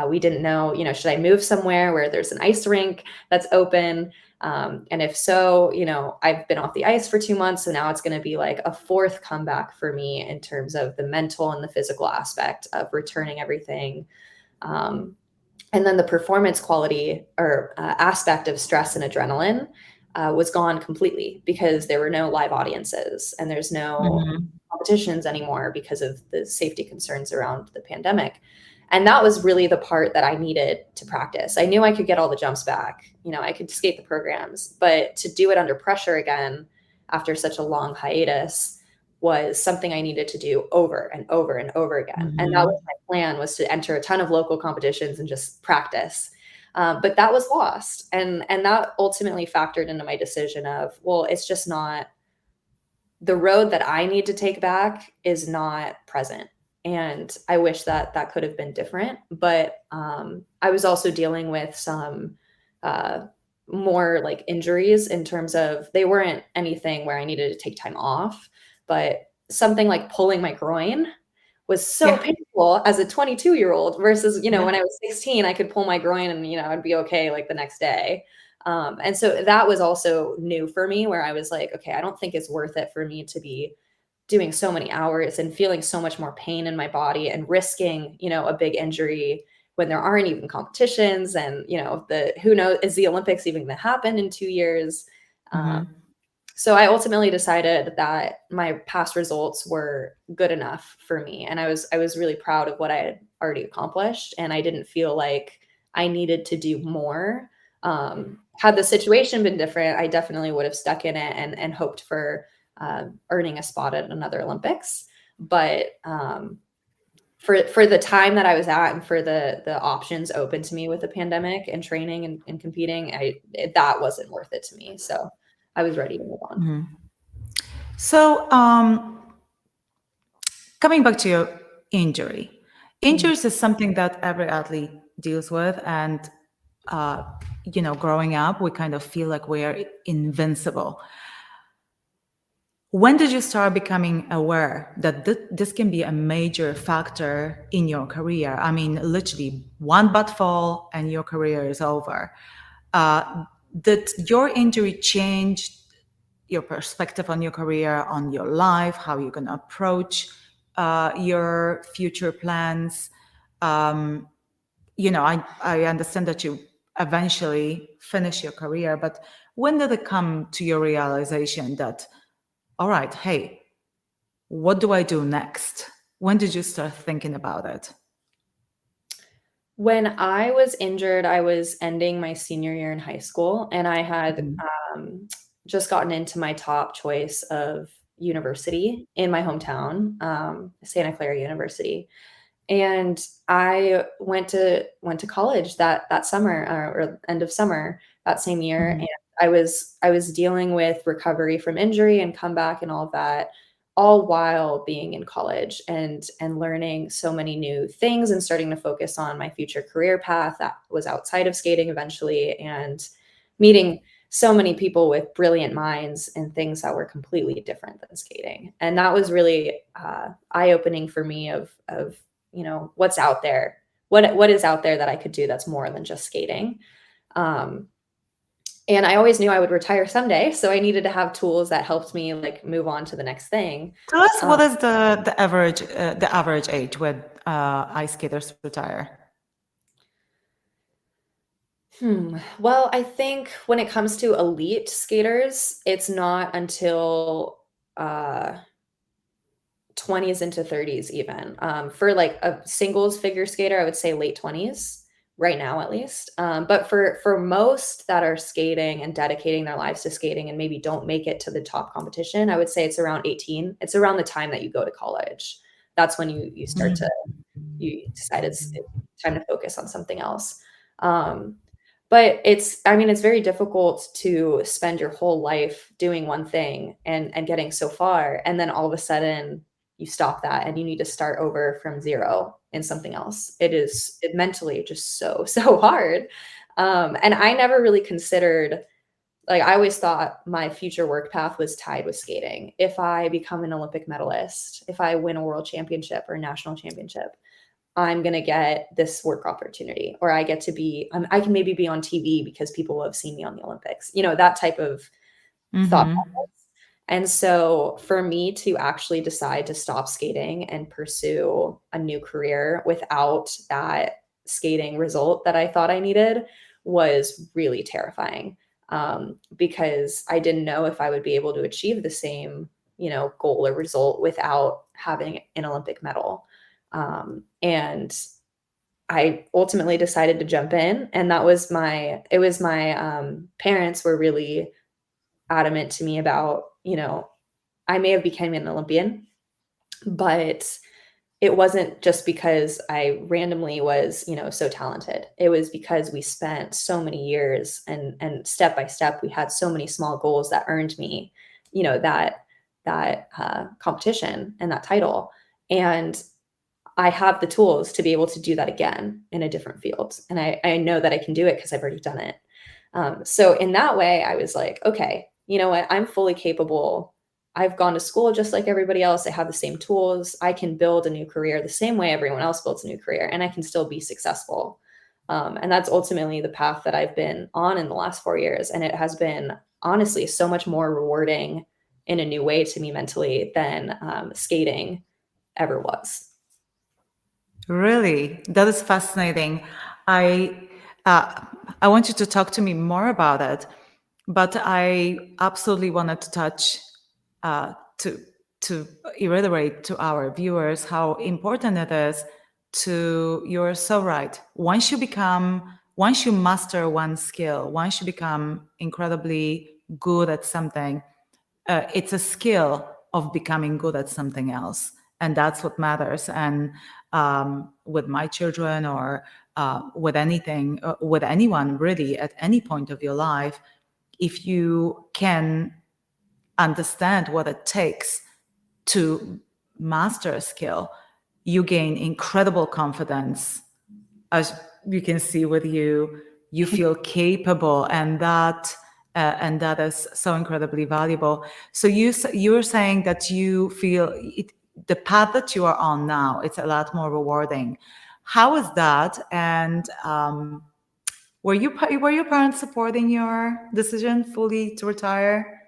we didn't know, should I move somewhere where there's an ice rink that's open? And if so, I've been off the ice for 2 months. So now it's going to be like a fourth comeback for me in terms of the mental and the physical aspect of returning everything. And then the performance quality or aspect of stress and adrenaline was gone completely, because there were no live audiences and there's no competitions anymore because of the safety concerns around the pandemic. And that was really the part that I needed to practice. I knew I could get all the jumps back. I could skate the programs, but to do it under pressure again after such a long hiatus was something I needed to do over and over and over again. And that was my plan, was to enter a ton of local competitions and just practice. But that was lost. And that ultimately factored into my decision of, well, it's just not, the road that I need to take back is not present. And I wish that that could have been different. But I was also dealing with some more like injuries, in terms of, they weren't anything where I needed to take time off, but something like pulling my groin was so painful as a 22-year-old versus, when I was 16, I could pull my groin and, I'd be okay like the next day. And so that was also new for me, where I was like, okay, I don't think it's worth it for me to be doing so many hours and feeling so much more pain in my body and risking, a big injury when there aren't even competitions. And, who knows, is the Olympics even going to happen in 2 years? So I ultimately decided that my past results were good enough for me. And I was really proud of what I had already accomplished. And I didn't feel like I needed to do more. Had the situation been different, I definitely would have stuck in it and hoped for earning a spot at another Olympics. But for the time that I was at, and for the options open to me with the pandemic and training and competing, that wasn't worth it to me. So I was ready to move on. So coming back to your injuries is something that every athlete deals with. And, growing up, we kind of feel like we are invincible. When did you start becoming aware that this can be a major factor in your career? I mean, literally one bad fall and your career is over. Did your injury change your perspective on your career, on your life, how you're going to approach your future plans? I understand that you eventually finish your career, but when did it come to your realization that, all right, hey, what do I do next? When did you start thinking about it? When I was injured, I was ending my senior year in high school, and I had just gotten into my top choice of university in my hometown, Santa Clara University. And I went to college that summer, or end of summer that same year, Mhm. and I was dealing with recovery from injury and comeback and all of that, all while being in college and learning so many new things and starting to focus on my future career path that was outside of skating eventually, and meeting so many people with brilliant minds and things that were completely different than skating. And that was really eye-opening for me of what's out there, what is out there that I could do that's more than just skating. Um, and I always knew I would retire someday, so I needed to have tools that helped me like move on to the next thing. Tell us, Uh, what is the average age when ice skaters retire? Well, I think when it comes to elite skaters, it's not until 20s into 30s even. For like a singles figure skater, I would say late 20s right now at least. But for most that are skating and dedicating their lives to skating and maybe don't make it to the top competition, I would say it's around 18. It's around the time that you go to college. That's when you start to you decide it's time to focus on something else. Um, but I mean, it's very difficult to spend your whole life doing one thing and getting so far, and then all of a sudden you stop that and you need to start over from zero in something else. It mentally just so, so hard. And I never really considered, like, I always thought my future work path was tied with skating. If I become an Olympic medalist, if I win a world championship or a national championship, I'm going to get this work opportunity, or I get to be, I can maybe be on TV because people will have seen me on the Olympics, that type of thought Mm-hmm. process. And so for me to actually decide to stop skating and pursue a new career without that skating result that I thought I needed was really terrifying, because I didn't know if I would be able to achieve the same, goal or result without having an Olympic medal. And I ultimately decided to jump in, and it was my parents were really adamant to me about, I may have become an Olympian, but it wasn't just because I randomly was, so talented. It was because we spent so many years and step by step, we had so many small goals that earned me, that competition and that title. And I have the tools to be able to do that again in a different field. And I know that I can do it because I've already done it. So in that way, I was like, okay, you know what? I'm fully capable. I've gone to school just like everybody else. I have the same tools. I can build a new career the same way everyone else builds a new career, and I can still be successful. And that's ultimately the path that I've been on in the last 4 years. And it has been honestly so much more rewarding in a new way to me mentally than skating ever was. Really, that is fascinating. I uh, I want you to talk to me more about it, but I absolutely wanted to touch uh, to to reiterate to our viewers how important it is to. You're so right. Once you master one skill, once you become incredibly good at something, it's a skill of becoming good at something else, and that's what matters. And with my children, or with anything, with anyone really, at any point of your life, if you can understand what it takes to master a skill, you gain incredible confidence. As you can see with you, you feel capable, and that is so incredibly valuable. So you're saying that you feel the path that you are on now, it's a lot more rewarding. How is that? And were your parents supporting your decision fully to retire?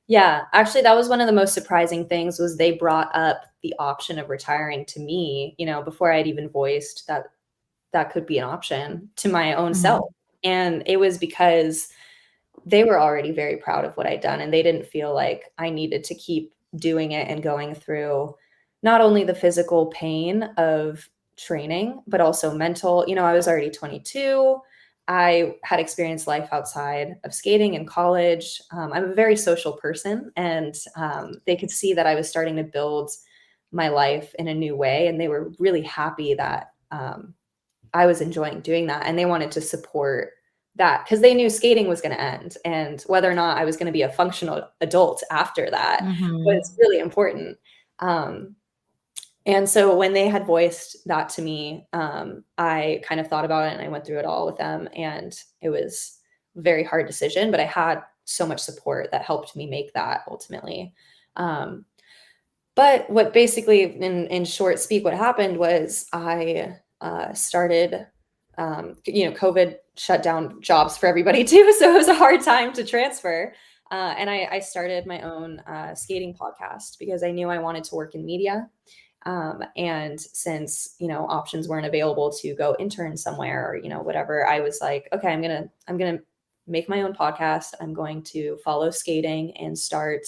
Yeah, actually, that was one of the most surprising things was they brought up the option of retiring to me, before I'd even voiced that that could be an option to my own Mhm. self. And it was because they were already very proud of what I'd done, and they didn't feel like I needed to keep doing it and going through not only the physical pain of training, but also mental. I was already 22. I had experienced life outside of skating in college. I'm a very social person, and they could see that I was starting to build my life in a new way. And they were really happy that I was enjoying doing that. And they wanted to support that because they knew skating was going to end. And whether or not I was going to be a functional adult after that was really important. And so when they had voiced that to me, I kind of thought about it and I went through it all with them. And it was a very hard decision, but I had so much support that helped me make that ultimately. But what basically, in short speak, what happened was I started, COVID shut down jobs for everybody too. So it was a hard time to transfer. And I started my own skating podcast because I knew I wanted to work in media. And since, options weren't available to go intern somewhere or, whatever, I was like, okay, I'm going to make my own podcast. I'm going to follow skating and start,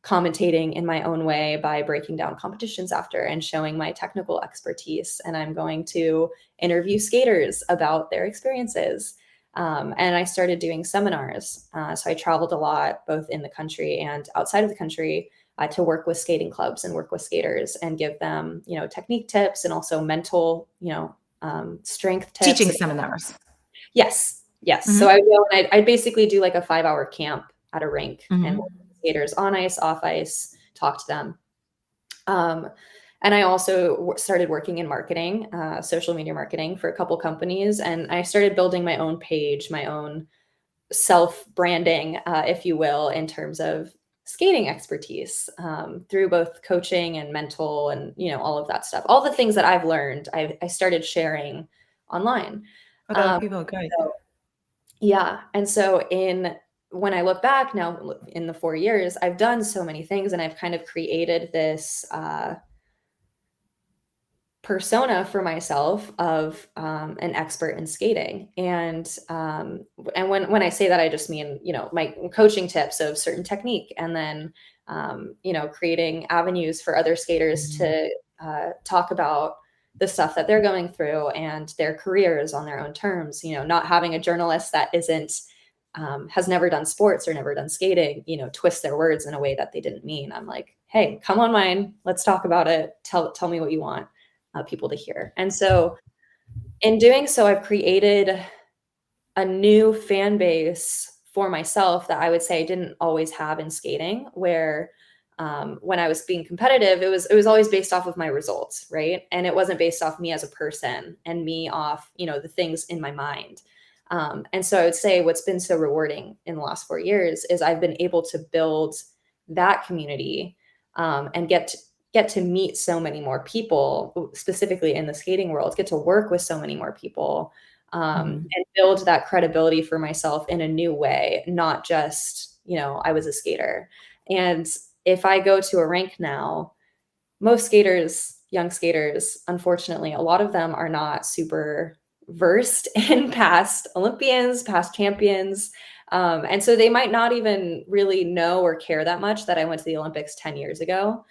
commentating in my own way by breaking down competitions after and showing my technical expertise. And I'm going to interview skaters about their experiences. And I started doing seminars. So I traveled a lot, both in the country and outside of the country, to work with skating clubs and work with skaters and give them, technique tips and also mental, strength tips. Teaching seminars. Yes. So I'd basically do like a 5-hour camp at a rink and work with skaters on ice, off ice, talk to them. And I also started working in marketing, social media marketing for a couple companies. And I started building my own page, my own self-branding, if you will, in terms of skating expertise, through both coaching and mental and, all of that stuff. All the things that I've learned, I started sharing online. People, great. Yeah. And so when I look back now in the 4 years, I've done so many things and I've kind of created this persona for myself of an expert in skating. And when I say that, I just mean, my coaching tips of certain technique and then, creating avenues for other skaters to talk about the stuff that they're going through and their careers on their own terms, not having a journalist that has never done sports or never done skating, twist their words in a way that they didn't mean. I'm like, hey, come on mine. Let's talk about it. Tell me what you want people to hear. And so in doing so, I've created a new fan base for myself that I would say I didn't always have in skating, where when I was being competitive, it was always based off of my results, right? And it wasn't based off me as a person and me off, the things in my mind. And so I would say what's been so rewarding in the last 4 years is I've been able to build that community and get to meet so many more people, specifically in the skating world, get to work with so many more people, and build that credibility for myself in a new way, not just, I was a skater. And if I go to a rink now, most skaters, young skaters, unfortunately, a lot of them are not super versed in past Olympians, past champions. And so they might not even really know or care that much that I went to the Olympics 10 years ago,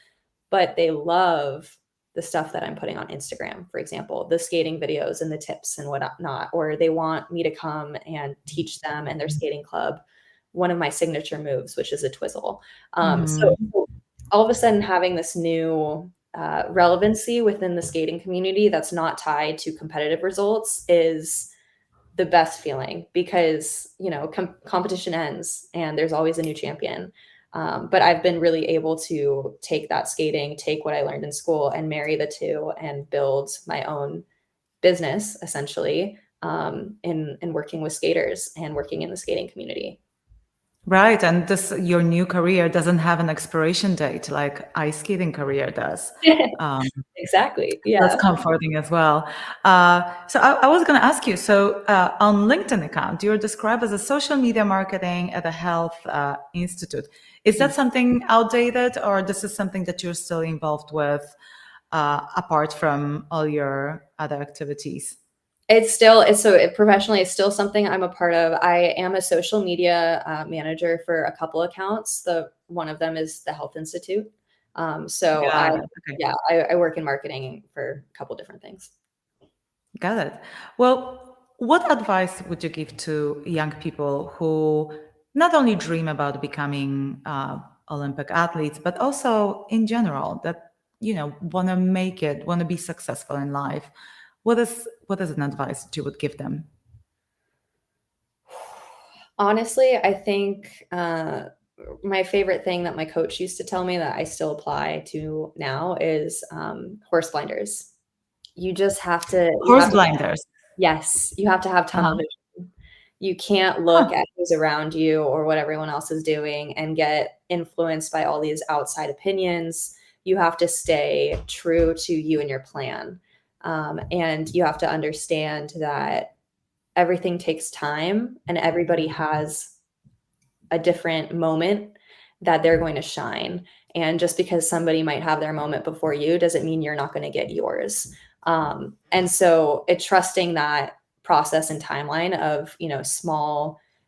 but they love the stuff that I'm putting on Instagram, for example, the skating videos and the tips and whatnot, or they want me to come and teach them in their skating club one of my signature moves, which is a twizzle. So all of a sudden having this new relevancy within the skating community that's not tied to competitive results is the best feeling because, competition ends and there's always a new champion. But I've been really able to take that skating, take what I learned in school and marry the two and build my own business essentially in working with skaters and working in the skating community. Right. And your new career doesn't have an expiration date like ice skating career does. Exactly. Yeah. That's comforting as well. So I was going to ask you, so on LinkedIn account, you're described as a social media marketing at a health institute. Is that something outdated or this is something that you're still involved with apart from all your other activities? Professionally, it's still something I'm a part of. I am a social media manager for a couple accounts. One of them is the Health Institute. So Got it. Okay. yeah, I work in marketing for a couple different things. Got it. Well, what advice would you give to young people who not only dream about becoming Olympic athletes, but also in general that want to make it, want to be successful in life? What is an advice that you would give them? Honestly, I think my favorite thing that my coach used to tell me that I still apply to now is horse blinders. You just have to. Horse blinders. Yes, you have to have tunnel vision. You can't look at who's around you or what everyone else is doing and get influenced by all these outside opinions. You have to stay true to you and your plan. And you have to understand that everything takes time and everybody has a different moment that they're going to shine. And just because somebody might have their moment before you doesn't mean you're not going to get yours. And so it's trusting that process and timeline of,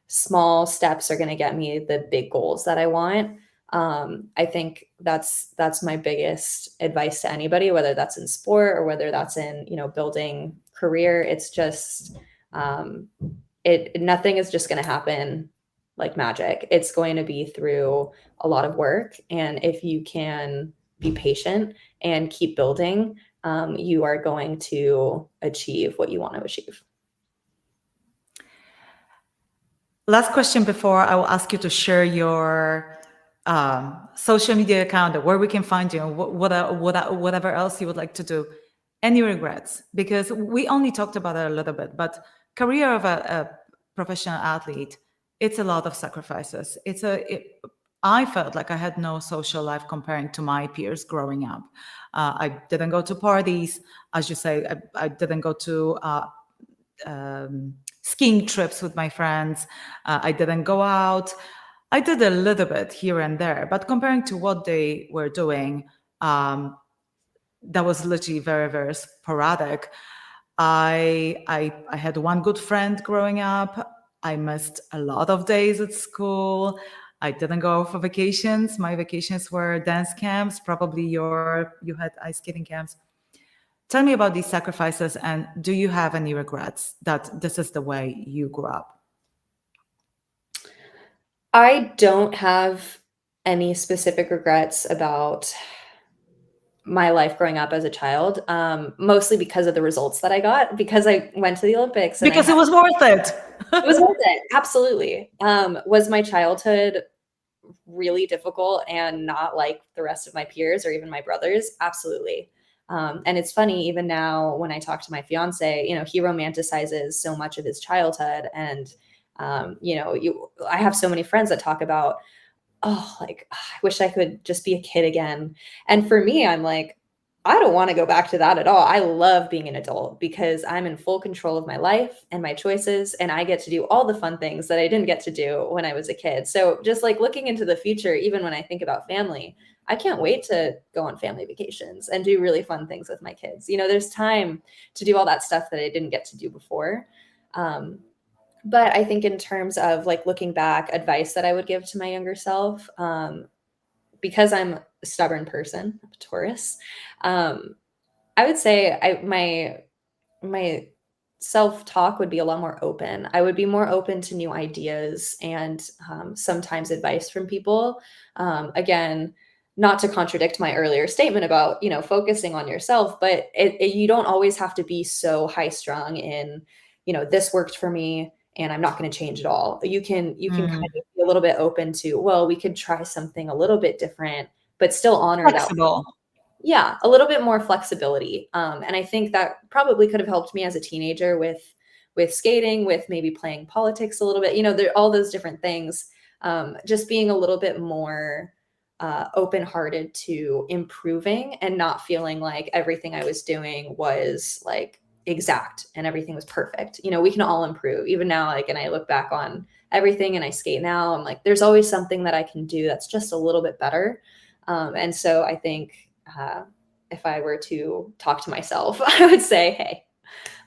small steps are going to get me the big goals that I want. I think that's my biggest advice to anybody, whether that's in sport or whether that's in, building career. It's just, nothing is just going to happen like magic. It's going to be through a lot of work. And if you can be patient and keep building, you are going to achieve what you want to achieve. Last question before I will ask you to share your social media account, where we can find you, and whatever else you would like to do. Any regrets? Because we only talked about it a little bit, but career of a professional athlete, it's a lot of sacrifices. I felt like I had no social life comparing to my peers growing up. I didn't go to parties, as you say. I didn't go to skiing trips with my friends. I didn't go out. I did a little bit here and there, but comparing to what they were doing, that was literally very, very sporadic. I had one good friend growing up. I missed a lot of days at school. I didn't go for vacations. My vacations were dance camps. Probably you had ice skating camps. Tell me about these sacrifices, and do you have any regrets that this is the way you grew up? I don't have any specific regrets about my life growing up as a child, mostly because of the results that I got, because I went to the Olympics. Because it was worth it. It was worth it. Absolutely. Was my childhood really difficult and not like the rest of my peers or even my brothers? Absolutely. And it's funny, even now when I talk to my fiance, he romanticizes so much of his childhood. And, I have so many friends that talk about, I wish I could just be a kid again. And for me, I'm like, I don't want to go back to that at all. I love being an adult because I'm in full control of my life and my choices, and I get to do all the fun things that I didn't get to do when I was a kid. So just like looking into the future, even when I think about family, I can't wait to go on family vacations and do really fun things with my kids. There's time to do all that stuff that I didn't get to do before. But I think in terms of like looking back, advice that I would give to my younger self, because I'm a stubborn person, I'm a Taurus, I would say my self-talk would be a lot more open. I would be more open to new ideas and sometimes advice from people. Again, not to contradict my earlier statement about, focusing on yourself, but you don't always have to be so high strung in, this worked for me and I'm not going to change it all. You can kind of be a little bit open to, well, we could try something a little bit different, but still honor Flexible. that. Yeah, a little bit more flexibility. And I think that probably could have helped me as a teenager with skating, with maybe playing politics a little bit, there are all those different things. Just being a little bit more open-hearted to improving and not feeling like everything I was doing was like exact and everything was perfect. We can all improve. Even now, and I look back on everything and I skate now, I'm like, there's always something that I can do that's just a little bit better. And so I think if I were to talk to myself, I would say, hey,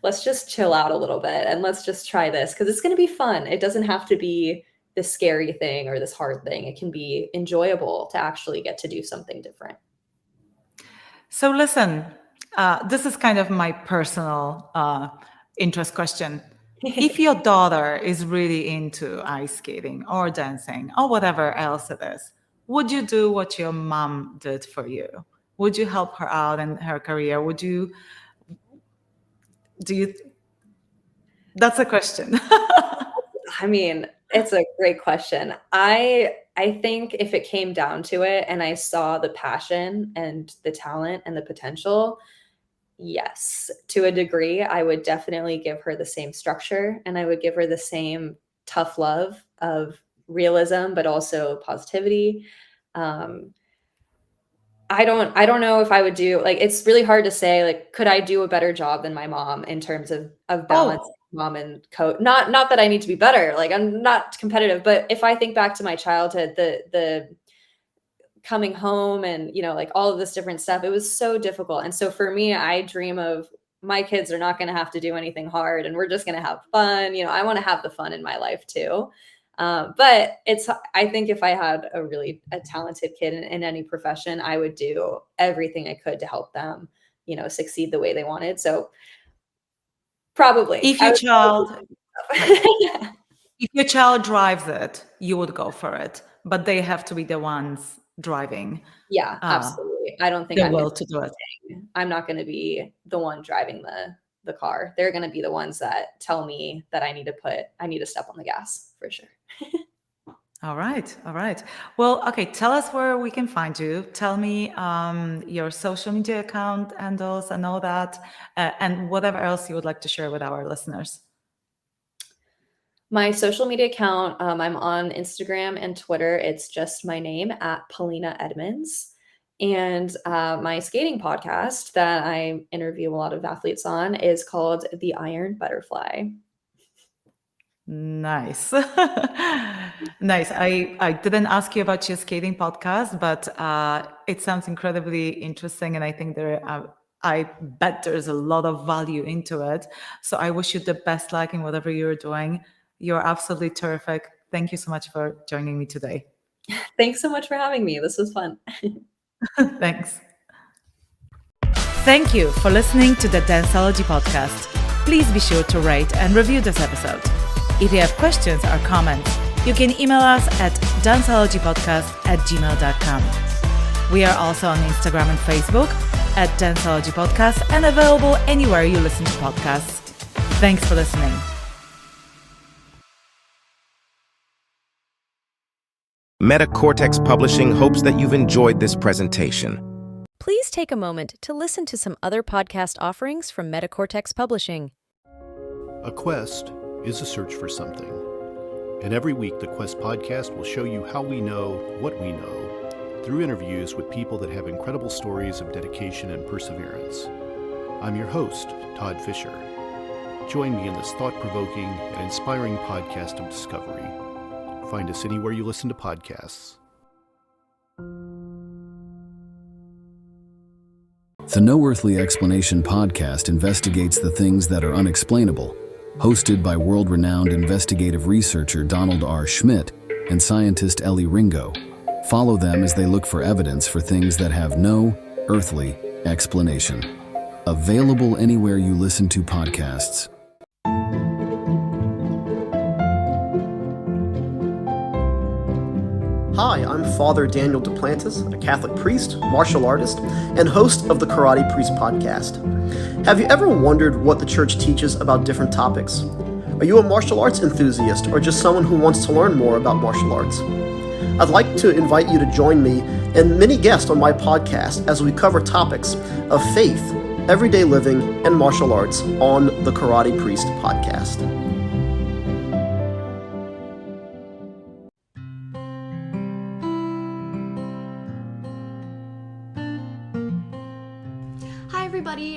let's just chill out a little bit and let's just try this because it's going to be fun. It doesn't have to be this scary thing or this hard thing. It can be enjoyable to actually get to do something different. So listen, this is kind of my personal interest question. If your daughter is really into ice skating or dancing or whatever else it is, would you do what your mom did for you? Would you help her out in her career? That's a question. I mean, it's a great question. I think if it came down to it and I saw the passion and the talent and the potential, yes, to a degree, I would definitely give her the same structure and I would give her the same tough love of realism, but also positivity. I don't know if I would do, like, it's really hard to say, like, could I do a better job than my mom in terms of balance, mom and coach? Not that I need to be better. Like, I'm not competitive, but if I think back to my childhood, the coming home and, like all of this different stuff, it was so difficult. And so for me, I dream of my kids are not going to have to do anything hard and we're just going to have fun. I want to have the fun in my life too. But I think if I had a talented kid in any profession, I would do everything I could to help them, succeed the way they wanted. So probably if your child drives it, you would go for it, but they have to be the ones driving. Yeah, absolutely. I don't think the will to do it. I'm not going to be the one driving the car. They're going to be the ones that tell me that I need to step on the gas for sure. All right. Well, okay. Tell us where we can find you. Tell me your social media account handles and all that, and whatever else you would like to share with our listeners. My social media account, I'm on Instagram and Twitter. It's just my name @Polina Edmunds. And my skating podcast that I interview a lot of athletes on is called The Iron Butterfly. Nice. Nice. I didn't ask you about your skating podcast, but it sounds incredibly interesting. And I think I bet there's a lot of value into it. So I wish you the best luck in whatever you're doing. You're absolutely terrific. Thank you so much for joining me today. Thanks so much for having me. This was fun. Thanks. Thank you for listening to the Danceology podcast. Please be sure to rate and review this episode. If you have questions or comments, you can email us at danceologypodcast@gmail.com. We are also on Instagram and Facebook @Danceology Podcast and available anywhere you listen to podcasts. Thanks for listening. Metacortex Publishing hopes that you've enjoyed this presentation. Please take a moment to listen to some other podcast offerings from Metacortex Publishing. A quest is a search for something. And every week, the Quest podcast will show you how we know what we know through interviews with people that have incredible stories of dedication and perseverance. I'm your host, Todd Fisher. Join me in this thought-provoking and inspiring podcast of discovery. Find us anywhere you listen to podcasts. The No Earthly Explanation podcast investigates the things that are unexplainable. Hosted by world-renowned investigative researcher Donald R. Schmidt and scientist Ellie Ringo. Follow them as they look for evidence for things that have no earthly explanation. Available anywhere you listen to podcasts. Hi, I'm Father Daniel Duplantis, a Catholic priest, martial artist, and host of the Karate Priest podcast. Have you ever wondered what the church teaches about different topics? Are you a martial arts enthusiast or just someone who wants to learn more about martial arts? I'd like to invite you to join me and many guests on my podcast as we cover topics of faith, everyday living, and martial arts on the Karate Priest podcast.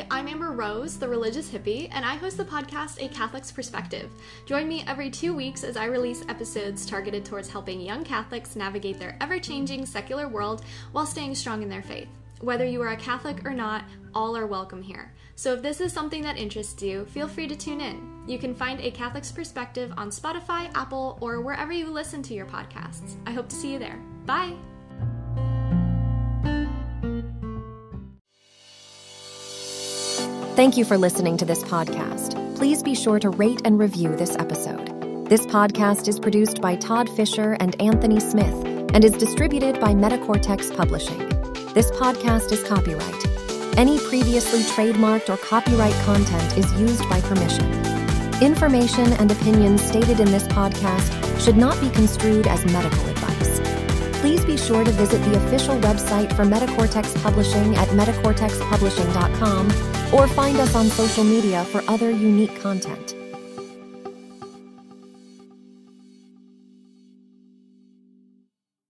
I'm Amber Rose, the religious hippie, and I host the podcast A Catholic's Perspective. Join me every 2 weeks as I release episodes targeted towards helping young Catholics navigate their ever-changing secular world while staying strong in their faith. Whether you are a Catholic or not, all are welcome here. So if this is something that interests you, feel free to tune in. You can find A Catholic's Perspective on Spotify, Apple, or wherever you listen to your podcasts. I hope to see you there. Bye! Thank you for listening to this podcast. Please be sure to rate and review this episode. This podcast is produced by Todd Fisher and Anthony Smith and is distributed by Metacortex Publishing. This podcast is copyright. Any previously trademarked or copyright content is used by permission. Information and opinions stated in this podcast should not be construed as medical advice. Please be sure to visit the official website for Metacortex Publishing at metacortexpublishing.com or find us on social media for other unique content.